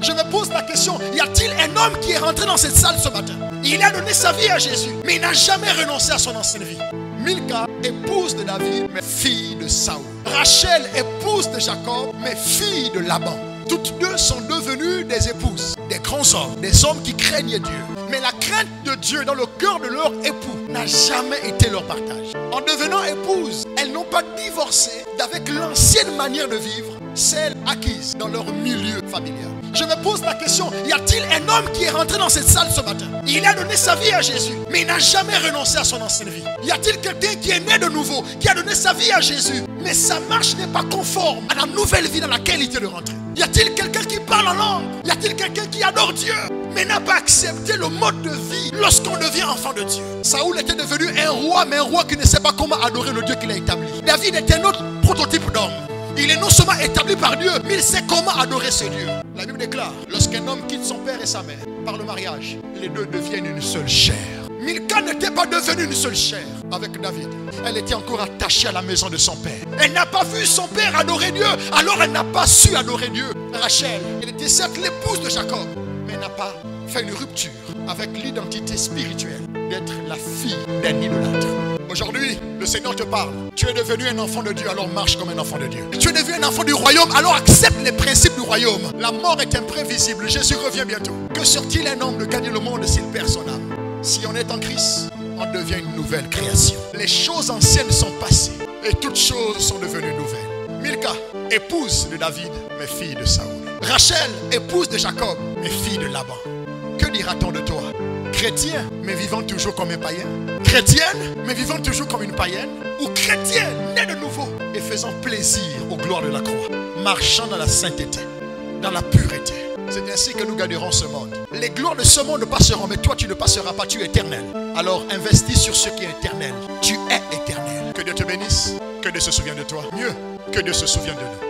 Je me pose la question, y a-t-il un homme qui est rentré dans cette salle ce matin? Il a donné sa vie à Jésus, mais il n'a jamais renoncé à son ancienne vie. Milka, épouse de David, mais fille de Saoul. Rachel, épouse de Jacob, mais fille de Laban. Toutes deux sont devenues des épouses, des grands hommes, des hommes qui craignent Dieu. Mais la crainte de Dieu dans le cœur de leur époux n'a jamais été leur partage. En devenant épouses, elles n'ont pas divorcé d'avec l'ancienne manière de vivre, celle acquise dans leur milieu familial. Je me pose la question, y a-t-il un homme qui est rentré dans cette salle ce matin? Il a donné sa vie à Jésus, mais il n'a jamais renoncé à son ancienne vie. Y a-t-il quelqu'un qui est né de nouveau, qui a donné sa vie à Jésus, mais sa marche n'est pas conforme à la nouvelle vie dans laquelle il était de rentrer? Y a-t-il quelqu'un qui parle en langue? Y a-t-il quelqu'un qui adore Dieu, mais n'a pas accepté le mode de vie lorsqu'on devient enfant de Dieu? Saoul était devenu un roi, mais un roi qui ne sait pas comment adorer le Dieu qu'il a établi. David est un autre prototype d'homme. Il est non seulement établi par Dieu, mais il sait comment adorer ce Dieu. La Bible déclare, lorsqu'un homme quitte son père et sa mère par le mariage, les deux deviennent une seule chair. Milka n'était pas devenue une seule chair avec David. Elle était encore attachée à la maison de son père. Elle n'a pas vu son père adorer Dieu, alors elle n'a pas su adorer Dieu. Rachel, elle était certes l'épouse de Jacob, mais elle n'a pas fait une rupture avec l'identité spirituelle d'être la fille d'un idolâtre. Aujourd'hui, le Seigneur te parle. Tu es devenu un enfant de Dieu, alors marche comme un enfant de Dieu. Tu es devenu un enfant du royaume, alors accepte les principes du royaume. La mort est imprévisible, Jésus revient bientôt. Que sort-il un homme de gagner le monde s'il perd son âme? Si on est en Christ, on devient une nouvelle création. Les choses anciennes sont passées et toutes choses sont devenues nouvelles. Milka, épouse de David, mais fille de Saoul. Rachel, épouse de Jacob, mais fille de Laban. Que dira-t-on de toi? Chrétien, mais vivant toujours comme un païen? Chrétienne, mais vivant toujours comme une païenne? Ou chrétienne, née de nouveau et faisant plaisir aux gloires de la croix, marchant dans la sainteté, dans la pureté? C'est ainsi que nous gagnerons ce monde. Les gloires de ce monde passeront, mais toi tu ne passeras pas, tu es éternel. Alors investis sur ce qui est éternel. Tu es éternel. Que Dieu te bénisse, que Dieu se souvienne de toi. Mieux, que Dieu se souvienne de nous.